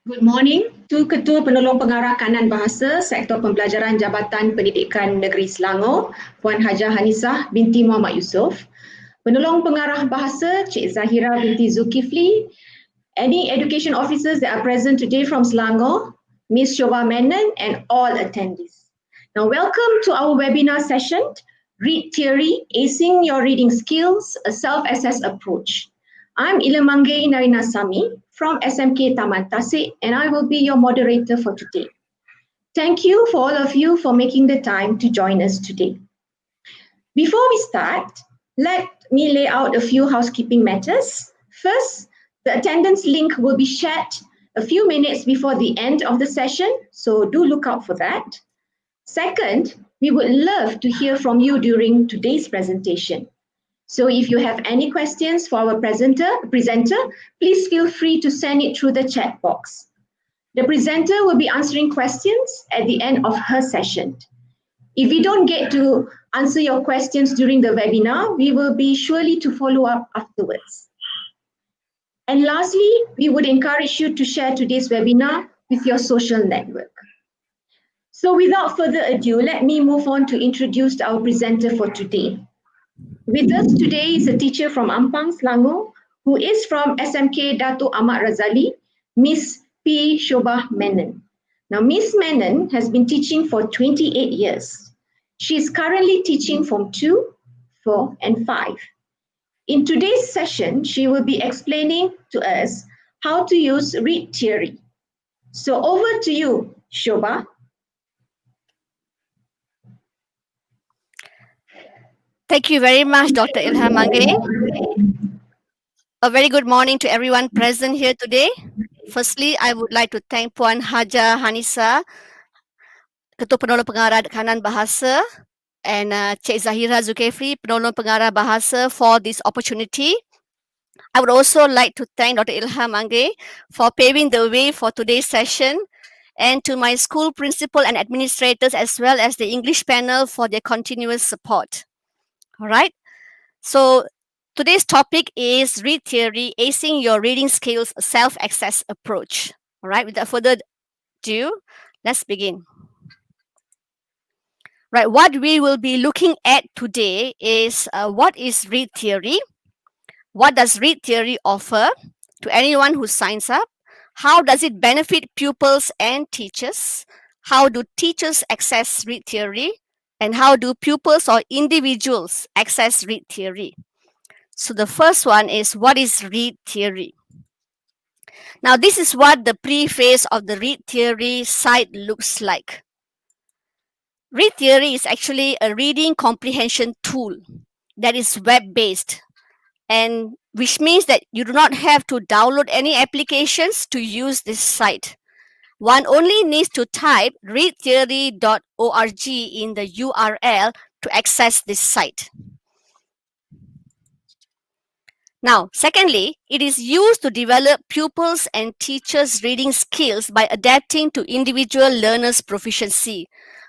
Good morning to Ketua Penolong Pengarah Kanan Bahasa Sektor Pembelajaran Jabatan Pendidikan Negeri Selangor, Puan Hajah Hanisah binti Muhammad Yusof, Penolong Pengarah Bahasa Cik Zahira binti Zulkifli, any education officers that are present today from Selangor, Ms. Shoba Menon, and all attendees. Now, welcome to our webinar session, Read Theory, Acing Your Reading Skills, a Self-Assessed Approach. I'm Ilhamanggai Narinasamy from SMK Taman Tasik, and I will be your moderator for today. Thank you for all of you for making the time to join us today. Before we start, let me lay out a few housekeeping matters. First, the attendance link will be shared a few minutes before the end of the session, so do look out for that. Second, we would love to hear from you during today's presentation. So if you have any questions for our presenter, please feel free to send it through the chat box. The presenter will be answering questions at the end of her session. If we don't get to answer your questions during the webinar, we will be surely to follow up afterwards. And lastly, we would encourage you to share today's webinar with your social network. So without further ado, let me move on to introduce our presenter for today. With us today is a teacher from Ampang, Selangor, who is from SMK Dato Ahmad Razali, Miss P. Shoba Menon. Now, Miss Menon has been teaching for 28 years. She is currently teaching Form 2, 4, and 5. In today's session, she will be explaining to us how to use read theory. So over to you, Shoba. Thank you very much, Dr. Ilhamanggai. A very good morning to everyone present here today. Firstly, I would like to thank Puan Hajah Hanisah, Ketua Penolong Pengarah Kanan Bahasa, and Cik Zahira Zulkifli, Penolong Pengarah Bahasa, for this opportunity. I would also like to thank Dr. Ilhamanggai for paving the way for today's session, and to my school principal and administrators, as well as the English panel, for their continuous support. All right. So today's topic is Read Theory, Acing Your Reading Skills, Self-Access Approach. All right, without further ado, let's begin. Right, what we will be looking at today is what is Read Theory? What does Read Theory offer to anyone who signs up? How does it benefit pupils and teachers? How do teachers access Read Theory? And how do pupils or individuals access Read Theory? So the first one is, what is Read Theory? Now, this is what the preface of the Read Theory site looks like. Read Theory is actually a reading comprehension tool that is web-based, and which means that you do not have to download any applications to use this site. One only needs to type readtheory.org in the URL to access this site. Now, secondly, it is used to develop pupils' and teachers' reading skills by adapting to individual learners' proficiency.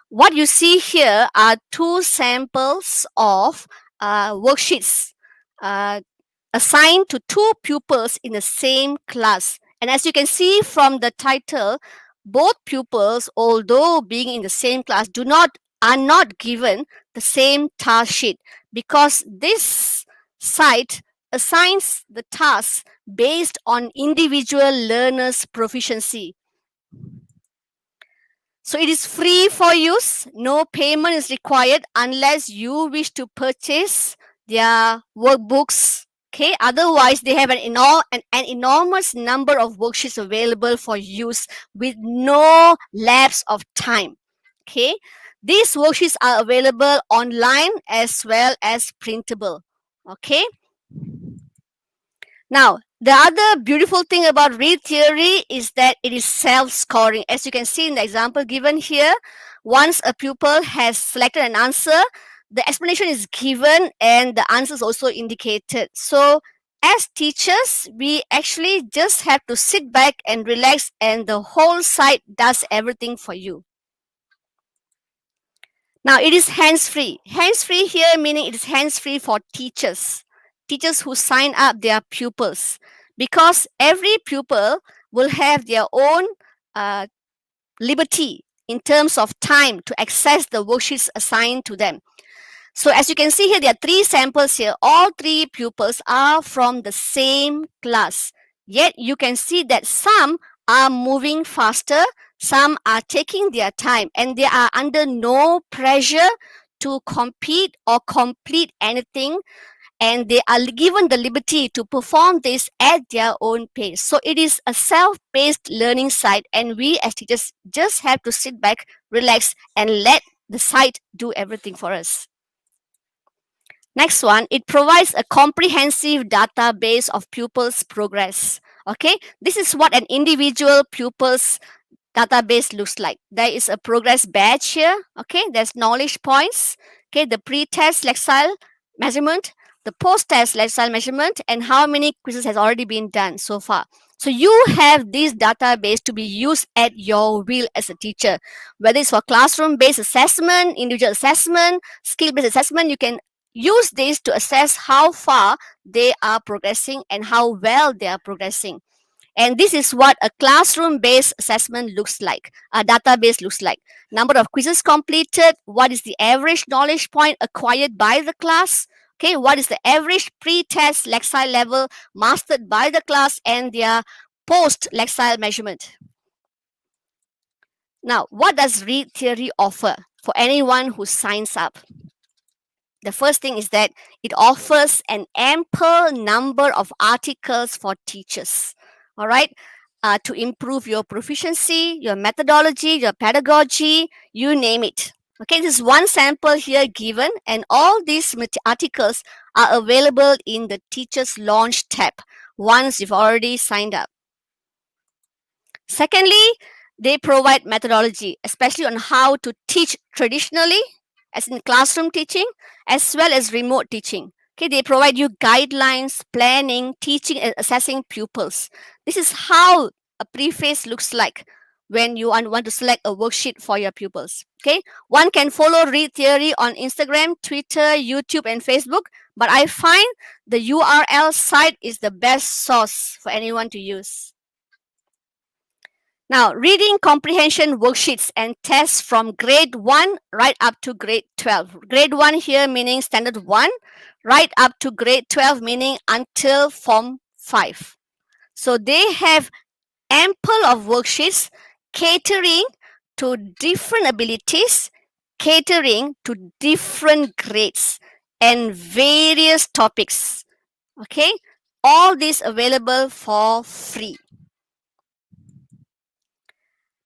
What you see here are two samples of worksheets assigned to two pupils in the same class. And as you can see from the title, both pupils, although being in the same class, are not given the same task sheet, because this site assigns the tasks based on individual learners' proficiency. So it is free for use. No payment is required unless you wish to purchase their workbooks. Okay, otherwise they have an enormous number of worksheets available for use with no lapse of time. Okay, these worksheets are available online as well as printable. Okay. Now, the other beautiful thing about Read Theory is that it is self-scoring. As you can see in the example given here, once a pupil has selected an answer, the explanation is given and the answer is also indicated. So, as teachers, we actually just have to sit back and relax, and the whole site does everything for you. Now, it is hands-free. Hands-free here meaning it is hands-free for teachers who sign up their pupils, because every pupil will have their own liberty in terms of time to access the worksheets assigned to them. So as you can see here, there are 3 samples here. All 3 pupils are from the same class. Yet you can see that some are moving faster, some are taking their time, and they are under no pressure to compete or complete anything, and they are given the liberty to perform this at their own pace. So it is a self-paced learning site, and we as teachers just have to sit back, relax, and let the site do everything for us. Next one, it provides a comprehensive database of pupils' progress. Okay, this is what an individual pupil's database looks like. There is a progress badge here. Okay, there's knowledge points. Okay, the pre-test lexile measurement, the post-test lexile measurement, and how many quizzes has already been done so far. So you have this database to be used at your will as a teacher. Whether it's for classroom-based assessment, individual assessment, skill-based assessment, you can use this to assess how far they are progressing and how well they are progressing. And this is what a classroom-based assessment looks like, a database looks like. Number of quizzes completed, what is the average knowledge point acquired by the class, okay, what is the average pre-test lexile level mastered by the class, and their post-lexile measurement. Now, what does ReadTheory offer for anyone who signs up? The first thing is that it offers an ample number of articles for teachers, all right, to improve your proficiency, your methodology, your pedagogy, you name it. Okay, this is one sample here given, and all these articles are available in the Teachers Launch tab once you've already signed up. Secondly, they provide methodology, especially on how to teach traditionally, as in classroom teaching, as well as remote teaching. Okay, they provide you guidelines, planning, teaching, and assessing pupils. This is how a preface looks like when you want to select a worksheet for your pupils. Okay, one can follow ReadTheory on Instagram, Twitter, YouTube, and Facebook, but I find the URL site is the best source for anyone to use. Now, reading comprehension worksheets and tests from grade 1 right up to grade 12. Grade 1 here meaning standard 1, right up to grade 12 meaning until form 5. So they have ample of worksheets catering to different abilities, catering to different grades and various topics. Okay, all these available for free.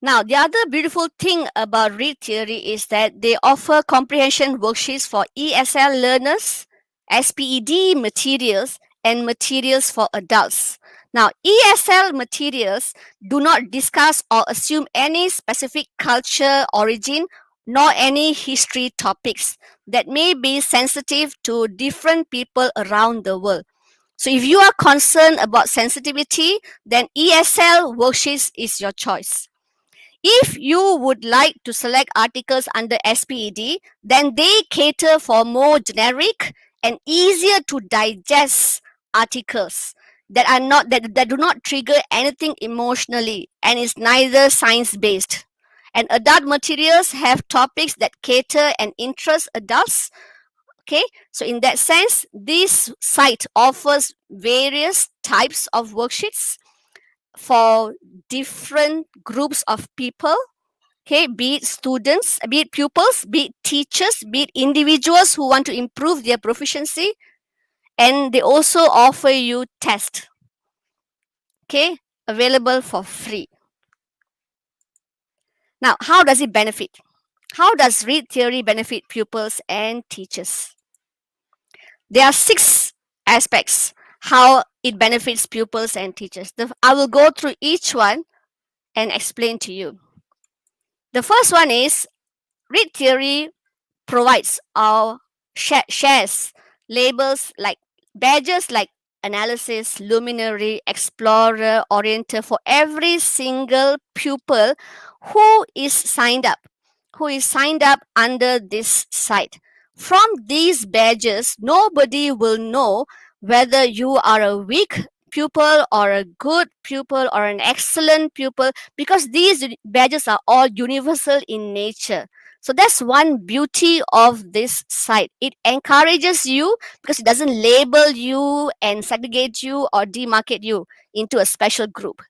Now, the other beautiful thing about ReadTheory is that they offer comprehension worksheets for ESL learners, SPED materials, and materials for adults. Now, ESL materials do not discuss or assume any specific culture, origin, nor any history topics that may be sensitive to different people around the world. So if you are concerned about sensitivity, then ESL worksheets is your choice. If you would like to select articles under SPED, then they cater for more generic and easier to digest articles that are not that do not trigger anything emotionally and is neither science based. And adult materials have topics that cater and interest adults. Okay, so in that sense, this site offers various types of worksheets for different groups of people, okay, be it students, be it pupils, be it teachers, be it individuals who want to improve their proficiency, and they also offer you tests, okay, available for free. Now, how does it benefit? How does ReadTheory benefit pupils and teachers? There are 6 aspects how it benefits pupils and teachers. I will go through each one and explain to you. The first one is ReadTheory provides our shares labels like badges like analysis, luminary, explorer, orienter for every single pupil who is signed up under this site. From these badges, nobody will know whether you are a weak pupil or a good pupil or an excellent pupil, because these badges are all universal in nature. So that's one beauty of this site. It encourages you because it doesn't label you and segregate you or demarcate you into a special group.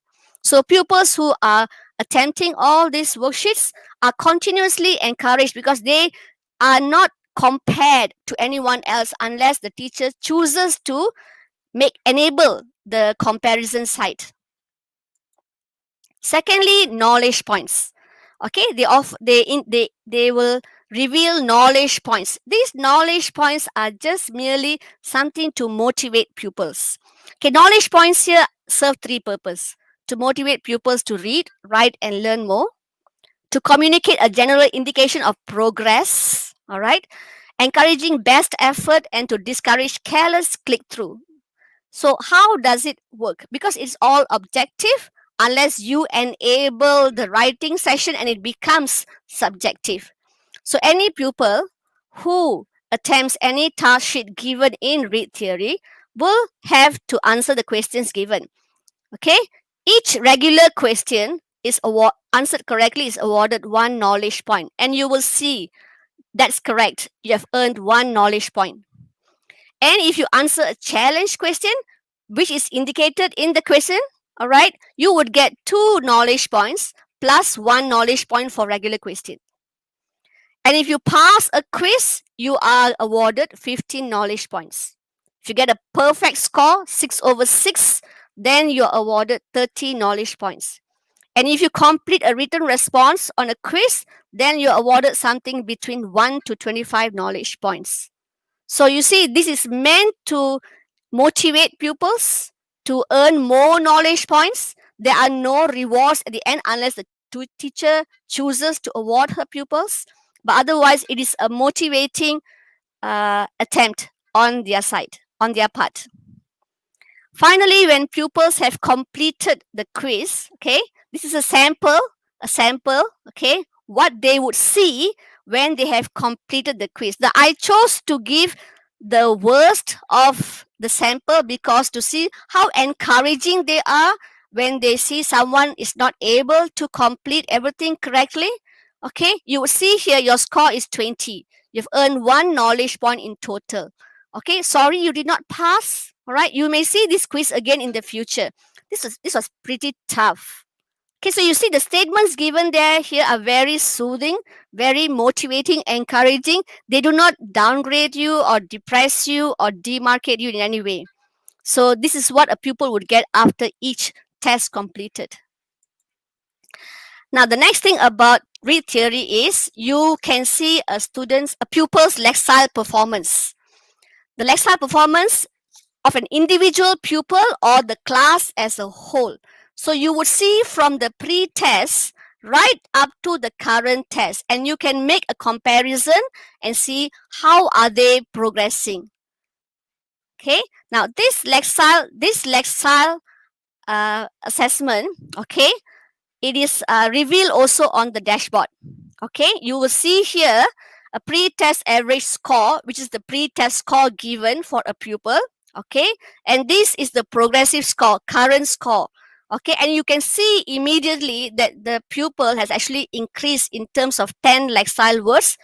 So pupils who are attempting all these worksheets are continuously encouraged because they are not compared to anyone else unless the teacher chooses to enable the comparison site. Secondly, knowledge points. Okay, they will reveal knowledge points. These knowledge points are just merely something to motivate pupils. Okay, knowledge points here serve three purposes: to motivate pupils to read, write, and learn more; to communicate a general indication of progress, all right, encouraging best effort; and to discourage careless click through. So how does it work? Because it's all objective unless you enable the writing session and it becomes subjective. So any pupil who attempts any task sheet given in Read Theory will have to answer the questions given. Okay? Each regular question is answered correctly is awarded one knowledge point, and you will see that's correct. You have earned one knowledge point. And if you answer a challenge question, which is indicated in the question, all right, you would get 2 knowledge points plus 1 knowledge point for regular question. And if you pass a quiz, you are awarded 15 knowledge points. If you get a perfect score, 6/6, then you're awarded 30 knowledge points. And if you complete a written response on a quiz, then you're awarded something between 1 to 25 knowledge points. So you see, this is meant to motivate pupils to earn more knowledge points. There are no rewards at the end unless the teacher chooses to award her pupils. But otherwise, it is a motivating attempt on their side, on their part. Finally, when pupils have completed the quiz, okay, this is a sample, okay, what they would see when they have completed the quiz. Now, I chose to give the worst of the sample because to see how encouraging they are when they see someone is not able to complete everything correctly. Okay, you will see here your score is 20. You've earned 1 knowledge point in total. Okay, sorry you did not pass. All right, you may see this quiz again in the future. This was pretty tough. Okay, so you see the statements given there here are very soothing, very motivating, encouraging. They do not downgrade you or depress you or demarcate you in any way. So this is what a pupil would get after each test completed. Now, the next thing about Read Theory is you can see a pupil's lexile performance. The lexile performance of an individual pupil or the class as a whole. So you would see from the pre-test right up to the current test, and you can make a comparison and see how are they progressing. Okay, now this lexile assessment, okay, it is revealed also on the dashboard. Okay, you will see here a pre-test average score, which is the pre-test score given for a pupil. Okay, and this is the progressive score, current score. Okay, and you can see immediately that the pupil has actually increased in terms of 10 lexile words.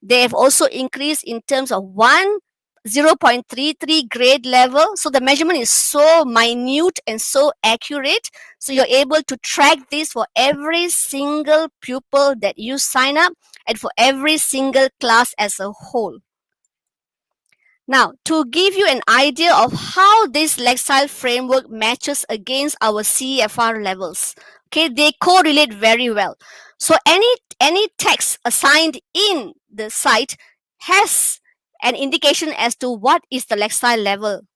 They have also increased in terms of 0.33 grade level. So the measurement is so minute and so accurate. So you're able to track this for every single pupil that you sign up and for every single class as a whole. Now, to give you an idea of how this lexile framework matches against our CEFR levels, okay, they correlate very well. So any text assigned in the site has an indication as to what is the lexile level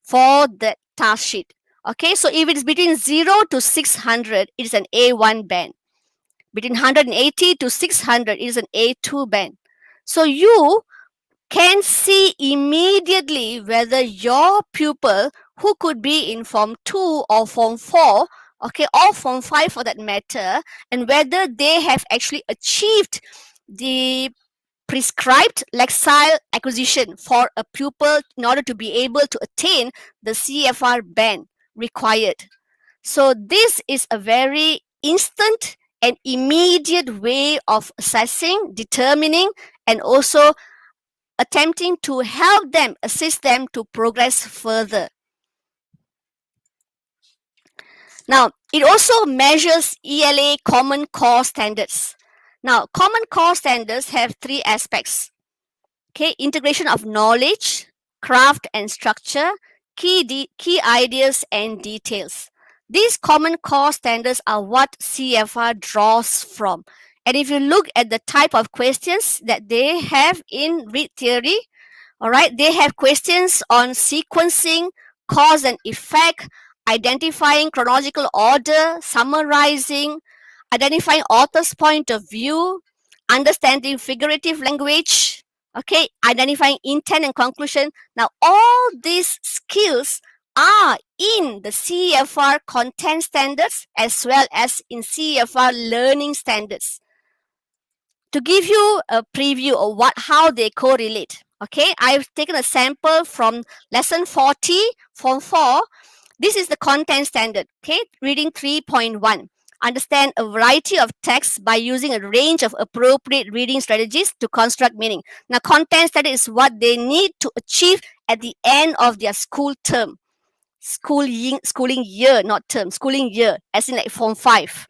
for the task sheet. Okay, so if it is between 0 to 600, it is an A1 band. Between 180 to 600, it is an A2 band. So you can see immediately whether your pupil, who could be in Form 2 or Form 4, okay, or Form 5 for that matter, and whether they have actually achieved the prescribed lexile acquisition for a pupil in order to be able to attain the CEFR band required. So this is a very instant and immediate way of assessing, determining, and also attempting to help them, assist them to progress further. Now, it also measures ELA Common Core Standards. Now, Common Core Standards have three aspects. Okay, integration of knowledge, craft and structure, key ideas and details. These Common Core Standards are what CFR draws from. And if you look at the type of questions that they have in ReadTheory, all right, they have questions on sequencing, cause and effect, identifying chronological order, summarizing, identifying author's point of view, understanding figurative language, okay, identifying intent and conclusion. Now, all these skills are in the CFR content standards as well as in CFR learning standards. To give you a preview of how they correlate, okay, I've taken a sample from lesson 40, form 4. This is the content standard, okay, reading 3.1. Understand a variety of texts by using a range of appropriate reading strategies to construct meaning. Now, content standard is what they need to achieve at the end of their school term. Schooling year, not term, schooling year, as in like form 5.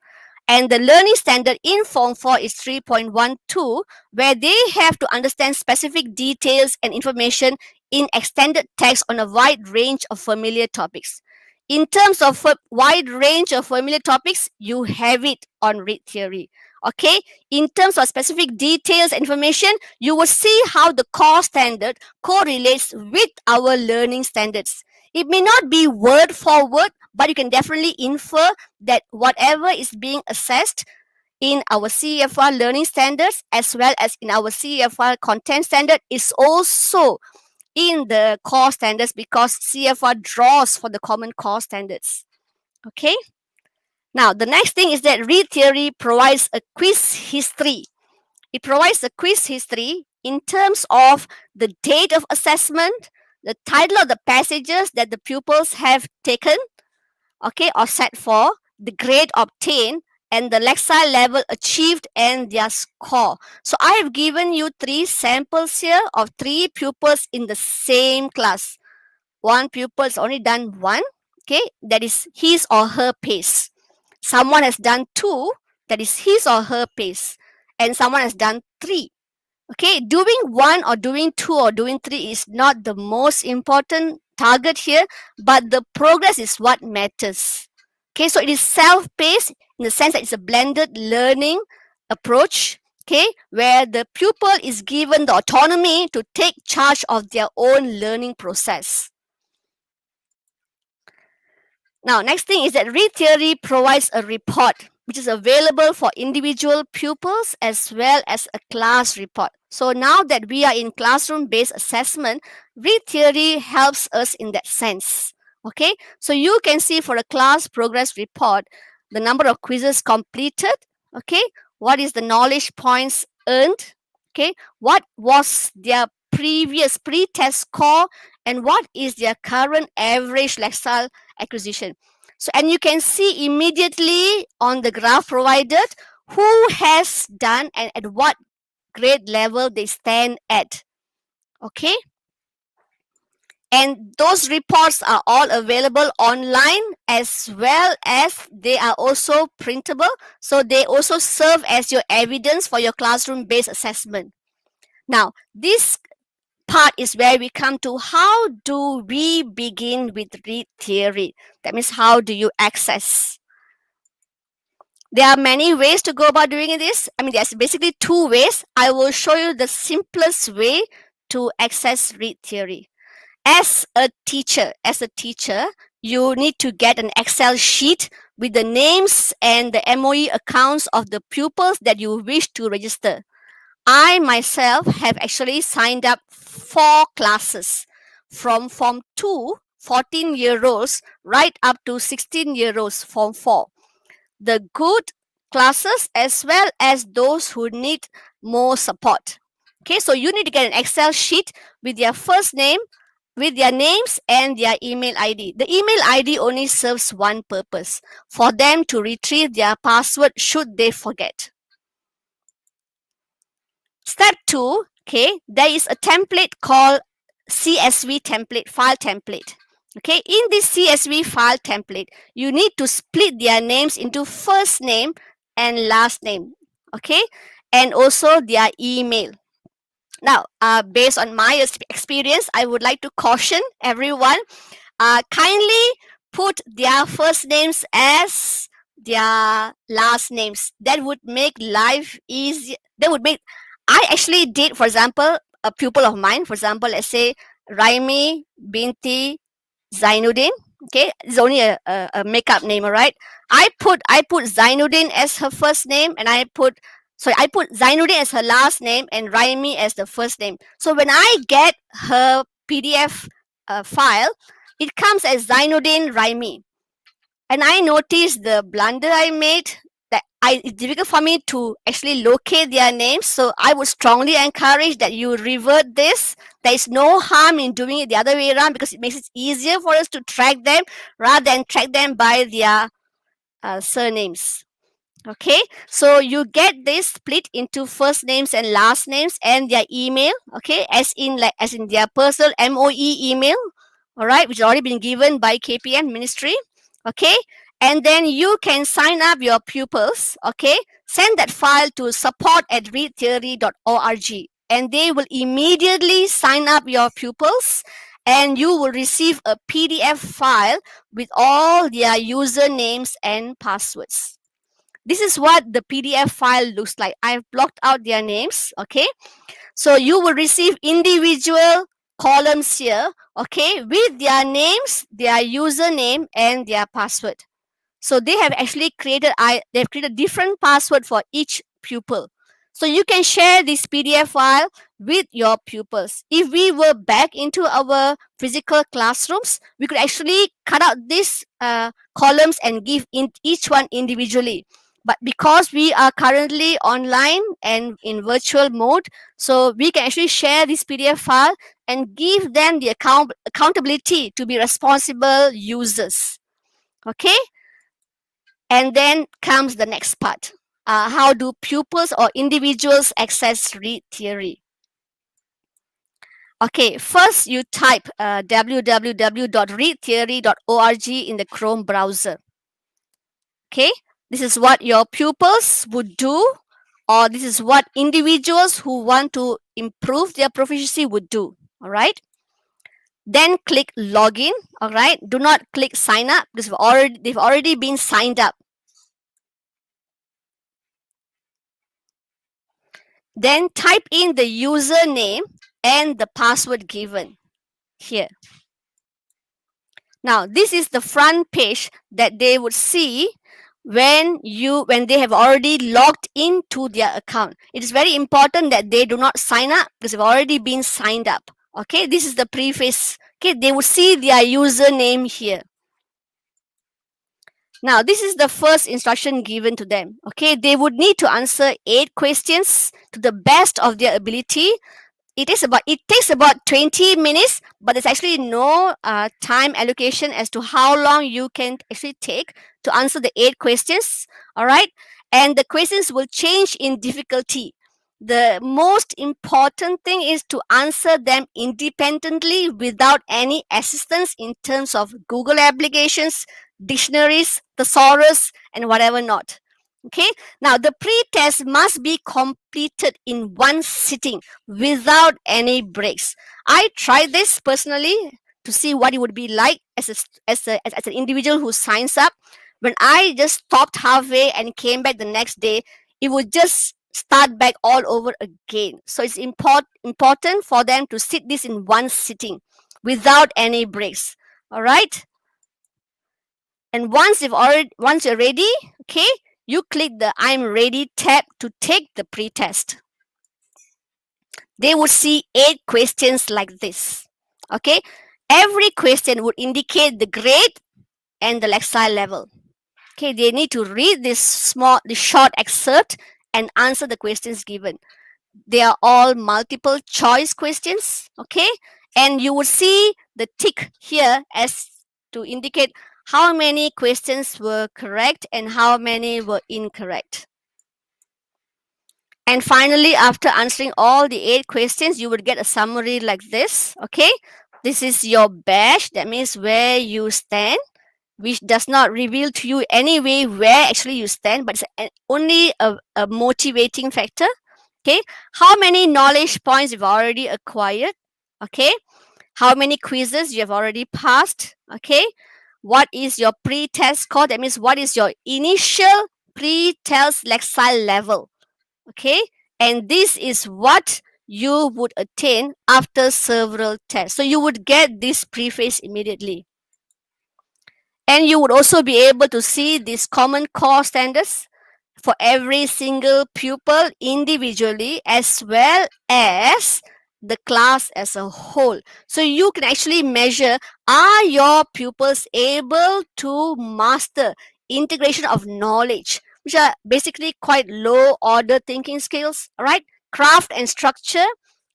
And the learning standard in form 4 is 3.12, where they have to understand specific details and information in extended text on a wide range of familiar topics. In terms of wide range of familiar topics, you have it on ReadTheory. Okay, in terms of specific details and information, you will see how the core standard correlates with our learning standards. It may not be word for word, but you can definitely infer that whatever is being assessed in our CFR learning standards as well as in our CFR content standard is also in the core standards, because CFR draws for the common core standards. Okay. Now, the next thing is that ReadTheory provides a quiz history. It provides a quiz history in terms of the date of assessment, the title of the passages that the pupils have taken, okay, or set for, the grade obtained, and the Lexile level achieved and their score. So I have given you 3 samples here of 3 pupils in the same class. One pupil has only done 1, okay, that is his or her pace. Someone has done 2, that is his or her pace. And someone has done 3. Okay, doing 1 or doing 2 or doing 3 is not the most important target here, but the progress is what matters. Okay, so it is self-paced in the sense that it's a blended learning approach, okay, where the pupil is given the autonomy to take charge of their own learning process. Now, next thing is that ReadTheory provides a report which is available for individual pupils as well as a class report. So now that we are in classroom-based assessment, ReadTheory helps us in that sense. Okay, so you can see for a class progress report, the number of quizzes completed, okay, what is the knowledge points earned, okay, what was their previous pre-test score, and what is their current average Lexile acquisition. So, and you can see immediately on the graph provided who has done and at what grade level they stand at. Okay. And those reports are all available online as well as they are also printable. So they also serve as your evidence for your classroom-based assessment. Now, this part is where we come to how do we begin with ReadTheory. That means how do you access? There are many ways to go about doing this. I mean, there's basically 2 ways. I will show you the simplest way to access ReadTheory. As a teacher, you need to get an Excel sheet with the names and the MOE accounts of the pupils that you wish to register. I myself have actually signed up 4 classes from Form 2, 14-year-olds, right up to 16-year-olds, Form 4. The good classes as well as those who need more support. Okay, so you need to get an Excel sheet with their first name, with their names and their email ID. The email ID only serves one purpose, for them to retrieve their password should they forget. Step 2, okay, there is a template called CSV template, file template. Okay, in this CSV file template, you need to split their names into first name and last name, okay, and also their email. Now, based on my experience, I would like to caution everyone, kindly put their first names as their last names. That would make life easy. That would make, I actually did, for example, a pupil of mine, for example, let's say Raimi Binti Zainuddin. Okay, it's only a makeup name, all right? I put Zainuddin as her first name, and I put Zainuddin as her last name and Raimi as the first name. So when I get her PDF file, it comes as Zainuddin Raimi. And I noticed the blunder I made, that it's difficult for me to actually locate their names. So I would strongly encourage that you revert this. There is no harm in doing it the other way around, because it makes it easier for us to track them rather than track them by their surnames. Okay, so you get this split into first names and last names and their email, okay, as in their personal MOE email, all right, which has already been given by KPM Ministry. Okay, and then you can sign up your pupils, okay, send that file to support@readtheory.org, and they will immediately sign up your pupils, and you will receive a PDF file with all their usernames and passwords. This is what the PDF file looks like. I've blocked out their names, okay? So you will receive individual columns here, okay, with their names, their username, and their password. So they have actually created different password for each pupil. So you can share this PDF file with your pupils. If we were back into our physical classrooms, we could actually cut out these columns and give each one individually. But because we are currently online and in virtual mode, so we can actually share this PDF file and give them the accountability to be responsible users. Okay? And then comes the next part. How do pupils or individuals access ReadTheory? Okay, first you type www.readtheory.org in the Chrome browser. Okay, this is what your pupils would do, or this is what individuals who want to improve their proficiency would do. All right. Then click login. All right. Do not click sign up, because they've already been signed up. Then type in the username and the password given here. Now, this is the front page that they would see when they have already logged into their account. It is very important that they do not sign up, because they've already been signed up. Okay, this is the preface. Okay, they will see their username here. Now, this is the first instruction given to them. Okay, they would need to answer 8 questions to the best of their ability. It takes about 20 minutes, but there's actually no time allocation as to how long you can actually take to answer the 8 questions. All right, and the questions will change in difficulty. The most important thing is to answer them independently without any assistance in terms of Google applications, dictionaries, thesaurus, and whatever not. Okay, now the pre-test must be completed in one sitting without any breaks. I tried this personally to see what it would be like as an individual who signs up. When I just stopped halfway and came back the next day, it would just start back all over again. So it's important for them to sit this in one sitting without any breaks. All right. And once you're ready, okay, you click the I'm ready tab to take the pre-test. They would see 8 questions like this. Okay, every question would indicate the grade and the Lexile level. Okay, they need to read this short excerpt and answer the questions given. They are all multiple choice questions. Okay, and you will see the tick here as to indicate how many questions were correct and how many were incorrect. And finally, after answering all the 8 questions, you would get a summary like this. Okay, this is your badge. That means where you stand, which does not reveal to you anyway where actually you stand, but it's only a motivating factor. Okay, how many knowledge points you've already acquired? Okay, how many quizzes you have already passed? Okay, what is your pre-test score? That means what is your initial pre-test lexile level? Okay, and this is what you would attain after several tests. So you would get this preface immediately. And you would also be able to see these common core standards for every single pupil individually as well as the class as a whole. So you can actually measure, are your pupils able to master integration of knowledge, which are basically quite low order thinking skills, right? Craft and structure,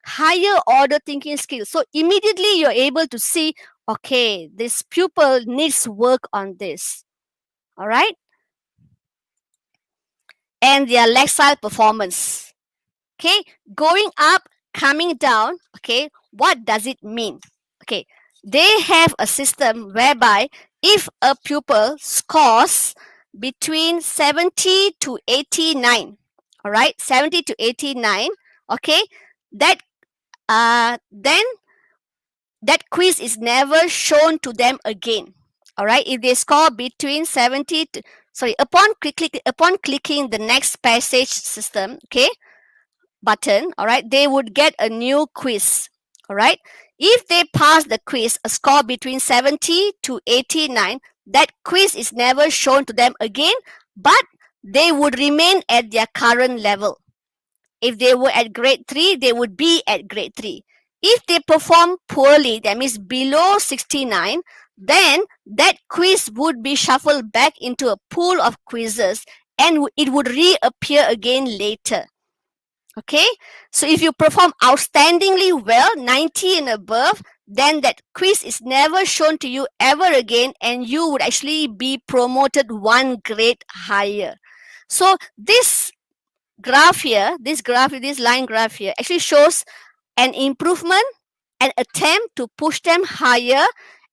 higher order thinking skills. So immediately you're able to see, okay, this pupil needs work on this. All right. And their lexile performance. Okay, going up, coming down. Okay, what does it mean? Okay, they have a system whereby if a pupil scores between 70 to 89, all right, 70 to 89, okay, that then that quiz is never shown to them again. All right, if they score between 70 to, upon clicking the next passage system, okay, button, all right, they would get a new quiz. All right, if they pass the quiz, a score between 70 to 89, that quiz is never shown to them again, but they would remain at their current level. If they were at grade 3, they would be at grade 3. If they perform poorly, that means below 69, then that quiz would be shuffled back into a pool of quizzes and it would reappear again later. Okay, so if you perform outstandingly well, 90 and above, then that quiz is never shown to you ever again and you would actually be promoted 1 grade higher. So this graph here, this line graph here actually shows an improvement, an attempt to push them higher,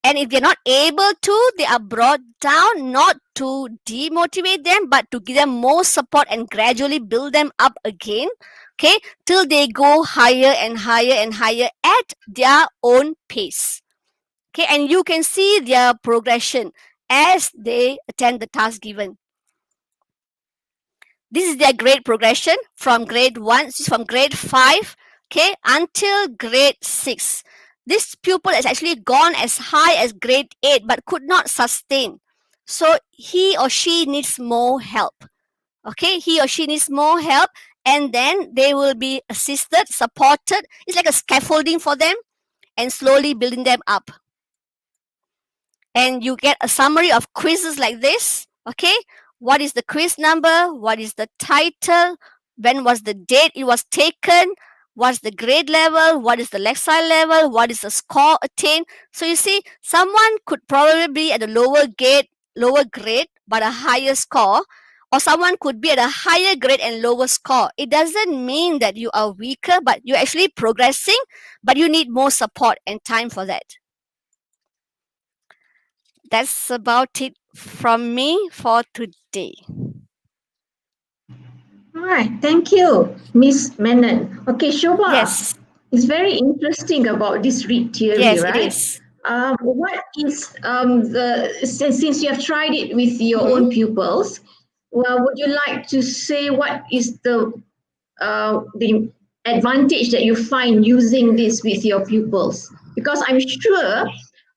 and if they're not able to, they are brought down, not to demotivate them, but to give them more support and gradually build them up again, okay, till they go higher and higher and higher at their own pace. Okay, and you can see their progression as they attend the task given. This is their grade progression from grade 1, this is from grade 5, okay, until grade 6. This pupil has actually gone as high as grade 8 but could not sustain. So he or she needs more help. Okay, he or she needs more help and then they will be assisted, supported. It's like a scaffolding for them and slowly building them up. And you get a summary of quizzes like this. Okay, what is the quiz number? What is the title? When was the date it was taken? What's the grade level? What is the lexile level? What is the score attained? So you see, someone could probably be at a lower grade, but a higher score, or someone could be at a higher grade and lower score. It doesn't mean that you are weaker, but you're actually progressing, but you need more support and time for that. That's about it from me for today. All right, thank you, Miss Menon. Okay, Shoba. Yes. It's very interesting about this read theory, Yes, right? it is. What is since you have tried it with your own pupils, well, would you like to say what is the advantage that you find using this with your pupils? Because I'm sure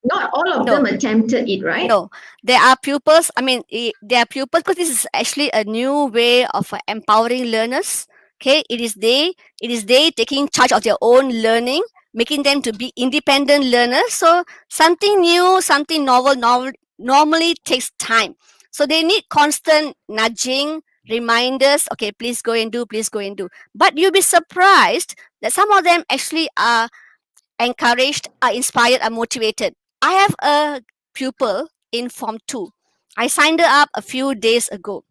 not all of them attempted it, right? No, there are pupils. I mean, there are pupils because this is actually a new way of empowering learners. Okay, it is they taking charge of their own learning, making them to be independent learners. So something new, something novel normally takes time. So they need constant nudging, reminders. Okay, please go and do, please go and do. But you'll be surprised that some of them actually are encouraged, are inspired, are motivated. I have a pupil in Form 2. I signed her up a few days ago.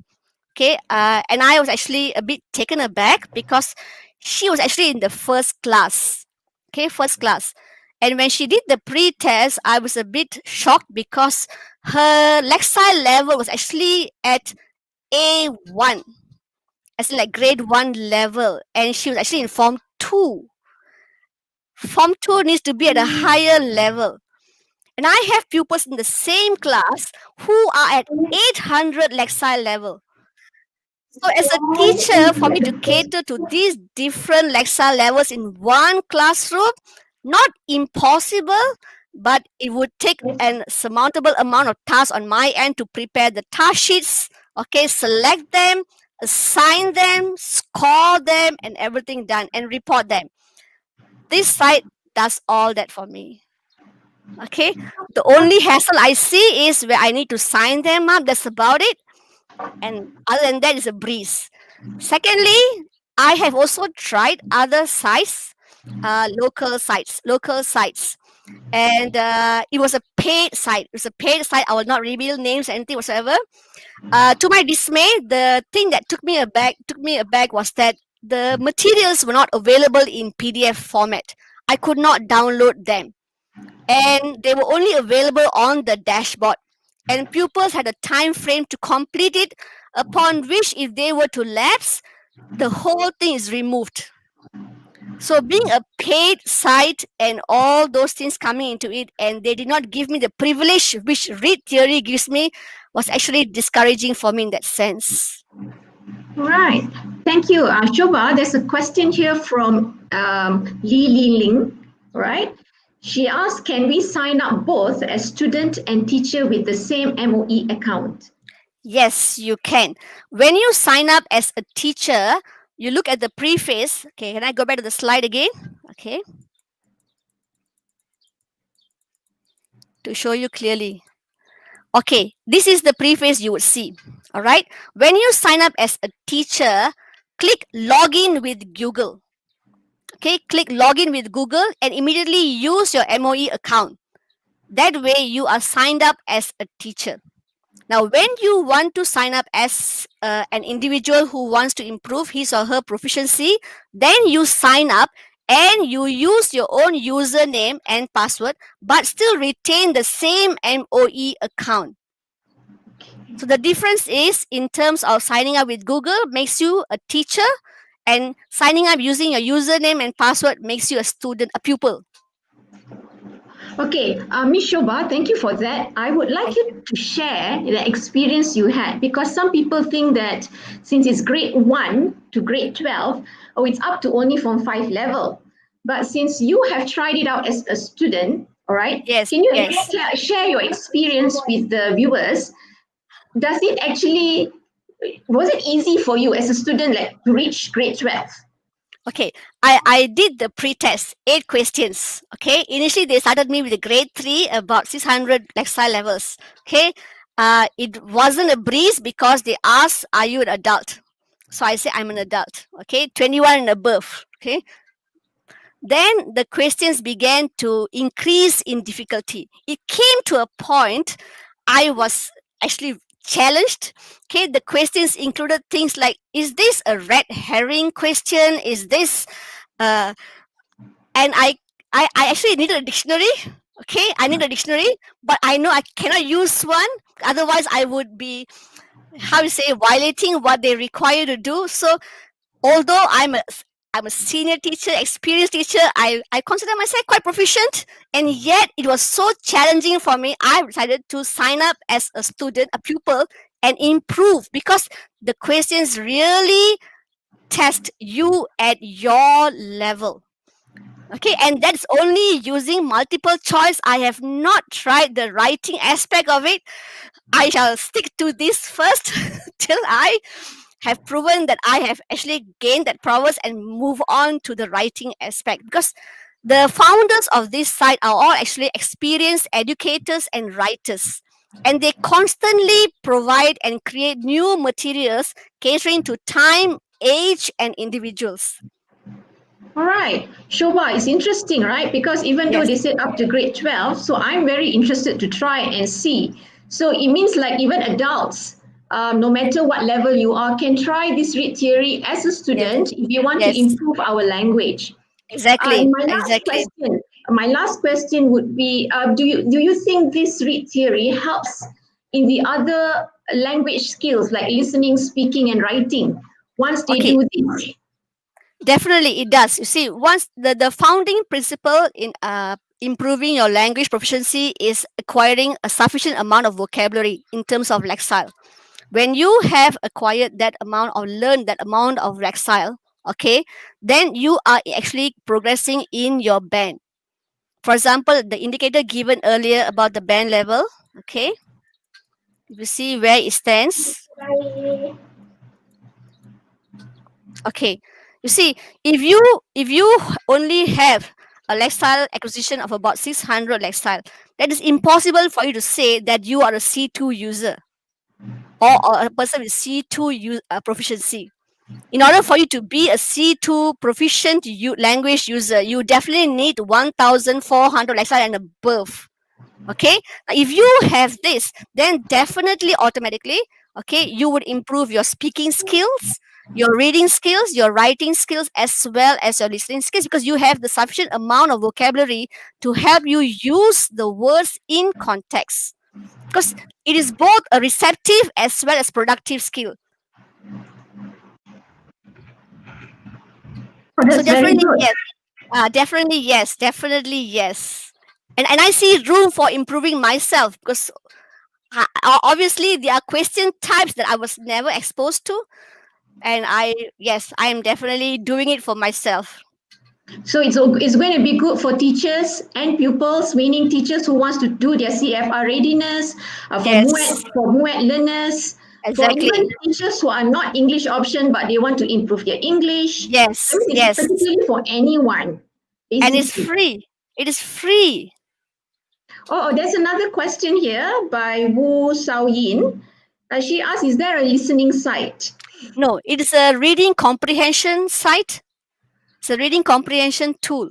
Okay, and I was actually a bit taken aback because she was actually in the first class. Okay, first class. And when she did the pre-test, I was a bit shocked because her lexile level was actually at A1, as in like grade 1 level, and she was actually in Form 2. Form 2 needs to be at a higher level. And I have pupils in the same class who are at 800 lexile level. So, as a teacher, for me to cater to these different lexile levels in one classroom, not impossible, but it would take an surmountable amount of tasks on my end to prepare the task sheets, okay, select them, assign them, score them, and everything done, and report them. This site does all that for me. Okay, the only hassle I see is where I need to sign them up. That's about it. And other than that, it's a breeze. Secondly, I have also tried other sites, local sites, and it was a paid site. It was a paid site. I will not reveal names or anything whatsoever. To my dismay, the thing that took me aback was that the materials were not available in PDF format. I could not download them, and they were only available on the dashboard. And pupils had a time frame to complete it, upon which, if they were to lapse, the whole thing is removed. So, being a paid site and all those things coming into it, and they did not give me the privilege which ReadTheory gives me, was actually discouraging for me in that sense. Right. Thank you, Shoba. There's a question here from Li Ling, right? She asked, can we sign up both as student and teacher with the same MOE account? Yes, you can. When you sign up as a teacher, you look at the preface. Okay, can I go back to the slide again? Okay. To show you clearly. Okay, this is the preface you would see. All right. When you sign up as a teacher, click login with Google. Okay, click login with Google and immediately use your MOE account. That way you are signed up as a teacher. Now, when you want to sign up as an individual who wants to improve his or her proficiency, then you sign up and you use your own username and password, but still retain the same MOE account. So the difference is, in terms of signing up with Google makes you a teacher, and signing up using your username and password makes you a student, a pupil. Okay, Ms. Shoba, thank you for that. I would like you to share the experience you had, because some people think that since it's grade 1 to grade 12, it's up to only Form 5 level. But since you have tried it out as a student, all right, Yes, can you yes. share your experience with the viewers? Was it easy for you as a student, like, to reach grade 12? Okay, I did the pre-test, 8 questions. Okay, initially they started me with a grade 3, about 600 lexile levels. Okay, it wasn't a breeze because they asked, are you an adult? So I said, I'm an adult. Okay, 21 and above. Okay, then the questions began to increase in difficulty. It came to a point I was actually challenged. Okay, the questions included things like, is this a red herring question? Is this and I actually needed a dictionary. Okay, I need a dictionary, but I know I cannot use one, otherwise I would be, how you say, violating what they require to do. So although I'm a senior teacher, experienced teacher, I consider myself quite proficient, and yet it was so challenging for me. I decided to sign up as a student, a pupil, and improve, because the questions really test you at your level. Okay, and that's only using multiple choice. I have not tried the writing aspect of it. I shall stick to this first till I have proven that I have actually gained that prowess and move on to the writing aspect, because the founders of this site are all actually experienced educators and writers, and they constantly provide and create new materials catering to time, age, and individuals. All right, Shoba, it's interesting, right? Because even though Yes, they said up to grade 12, so I'm very interested to try and see. So it means like even adults, no matter what level you are, can try this read theory as a yes, student if you want to yes, improve our language. And exactly, my last exactly. question, would be: do you think this read theory helps in the other language skills like listening, speaking, and writing once they Okay, do this? definitely it does. You see, once the founding principle in improving your language proficiency is acquiring a sufficient amount of vocabulary in terms of lexile. When you have acquired that amount or learned that amount of lexile, okay, then you are actually progressing in your band. For example, the indicator given earlier about the band level, okay, if you see where it stands, okay, you see, if you only have a lexile acquisition of about 600 lexile, that is impossible for you to say that you are a C2 user, or a person with C2 proficiency. In order for you to be a C2 proficient language user, you definitely need 1,400 lexile and above. Okay, now, if you have this, then definitely automatically, okay, you would improve your speaking skills, your reading skills, your writing skills, as well as your listening skills, because you have the sufficient amount of vocabulary to help you use the words in context, because it is both a receptive as well as productive skill. Oh, So that's very definitely good. yes. Definitely yes, definitely yes. And I see room for improving myself, because obviously there are question types that I was never exposed to, and yes, I am definitely doing it for myself. So it's going to be good for teachers and pupils, meaning teachers who wants to do their CFR readiness, Yes, for MUET learners, for even exactly. teachers who are not English option but they want to improve their English. I Yes, mean, it's yes, particularly for anyone, and it's basically. free. It is free. There's another question here by Wu Sao Yin. She asks, is there a listening site? No, it is a reading comprehension site. It's a reading comprehension tool.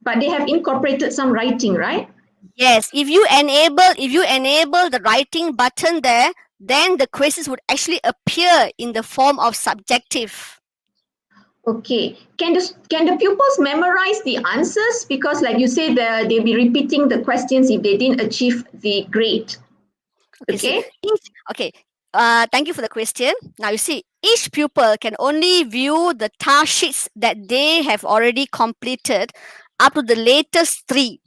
But they have incorporated some writing, right? Yes, if you enable the writing button there, then the questions would actually appear in the form of subjective. Okay. Can the pupils memorize the answers? Because like you said, they'll be repeating the questions if they didn't achieve the grade. Okay, see, Okay. okay. Thank you for the question. Now you see, each pupil can only view the task sheets that they have already completed up to the latest three.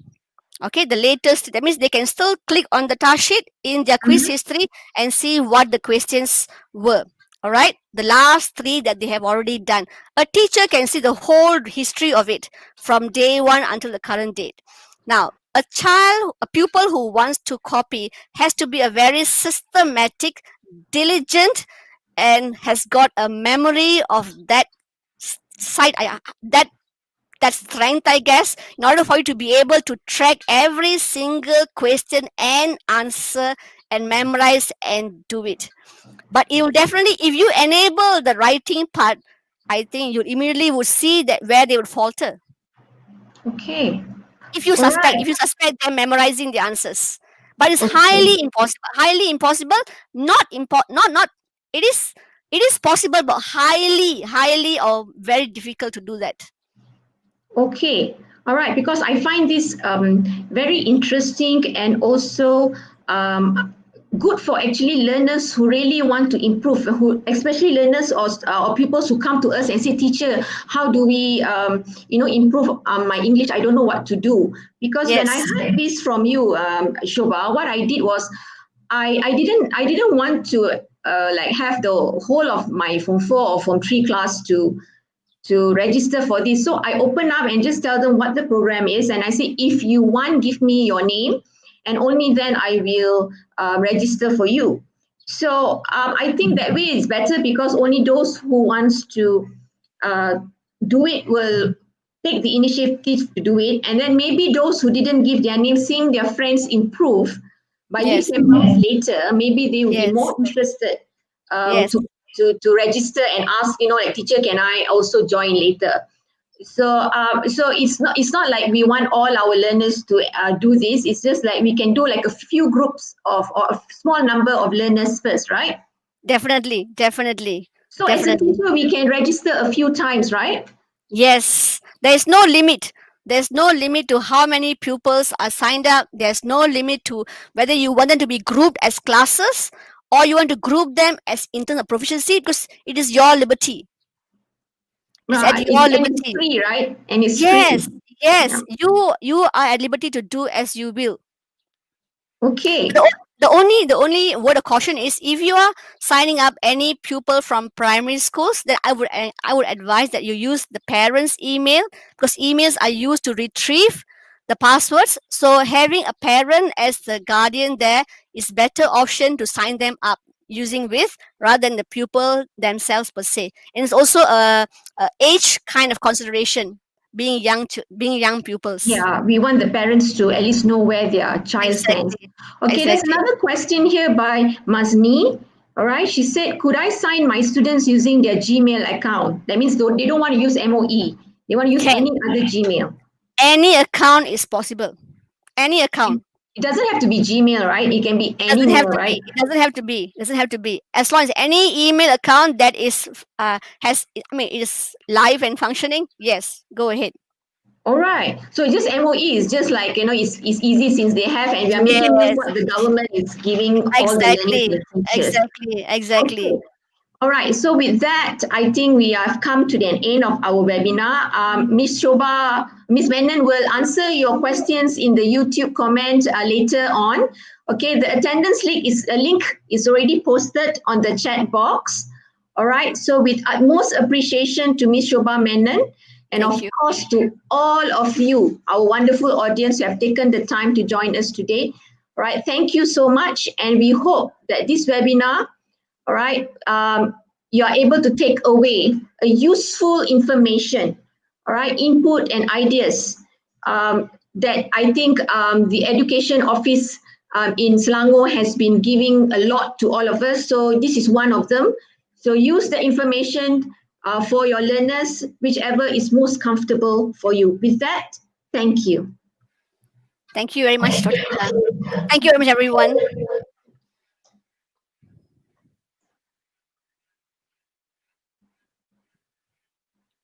Okay, the latest, that means they can still click on the task sheet in their quiz Mhm. history and see what the questions were. All right, the last three that they have already done. A teacher can see the whole history of it from day one until the current date. Now, a pupil who wants to copy has to be a very systematic, diligent, and has got a memory of that site, that strength, I guess, in order for you to be able to track every single question and answer and memorize and do it. But you definitely, if you enable the writing part, I think you immediately would see that where they would falter. Okay. If you All suspect, right. if you suspect them memorizing the answers, but it's Okay. highly impossible. Highly impossible. Not. It is. It is possible, but highly or very difficult to do that. Okay, all right, because I find this very interesting and also good for actually learners who really want to improve, who especially learners or pupils who come to us and say, teacher, how do we improve my English? I don't know what to do. Because when I Yes. heard this from you, Shoba, what I did was I didn't want to like have the whole of my Form 4 or Form 3 class to register for this. So I open up and just tell them what the program is. And I say, if you want, give me your name. And only then I will register for you. So I think that way is better because only those who wants to uh, do it will take the initiative to do it. And then maybe those who didn't give their name, seeing their friends improve by leaps Yes. and bounds later, maybe they will be Yes. more interested Yes. to register and ask, like, teacher, can I also join later? So it's not like we want all our learners to do this. It's just like we can do like a few groups of or a small number of learners first, right? Definitely, definitely, So as a definitely. teacher, we can register a few times, right? Yes, there is no limit. There's no limit to how many pupils are signed up. There's no limit to whether you want them to be grouped as classes or you want to group them as in terms of proficiency, because it is your liberty. It's at Right. your And it's liberty. free, right? And it's free. Yes, Yeah. yes. You are at liberty to do as you will. Okay. The only word of caution is if you are signing up any pupil from primary schools, then I would advise that you use the parents' email, because emails are used to retrieve the passwords. So having a parent as the guardian there is better option to sign them up using with, rather than the pupil themselves per se. And it's also a age kind of consideration, being young pupils. Yeah, we want the parents to at least know where their child stands. Exactly. Okay, there's Exactly. another question here by Mazni. All right, she said, could I sign my students using their Gmail account? That means they don't want to use MOE. They want to use Can any other Gmail. any account is possible. Any account. It doesn't have to be Gmail, right? It can be any Doesn't have mail, to right? be. It doesn't have to be. Doesn't have to be. As long as any email account that is has it is live and functioning, yes, go ahead. All right. So just MOE is just like, it's easy since they have, and we are making use Yes, what the government is giving all the learning to exactly. the teachers. Exactly. Exactly. Okay. All right. So with that, I think we have come to the end of our webinar. Miss Shoba, Miss Menon will answer your questions in the YouTube comment later on. Okay. The attendance link is already posted on the chat box. All right. So with utmost appreciation to Miss Shoba Menon, and Thank of you. course to all of you, our wonderful audience who have taken the time to join us today. All right. Thank you so much. And we hope that this webinar, all right, you are able to take away a useful information, all right, input and ideas that I think the education office in Selangor has been giving a lot to all of us. So this is one of them. So use the information for your learners, whichever is most comfortable for you. With that, thank you. Thank you very much, Dr. Thank you very much, everyone.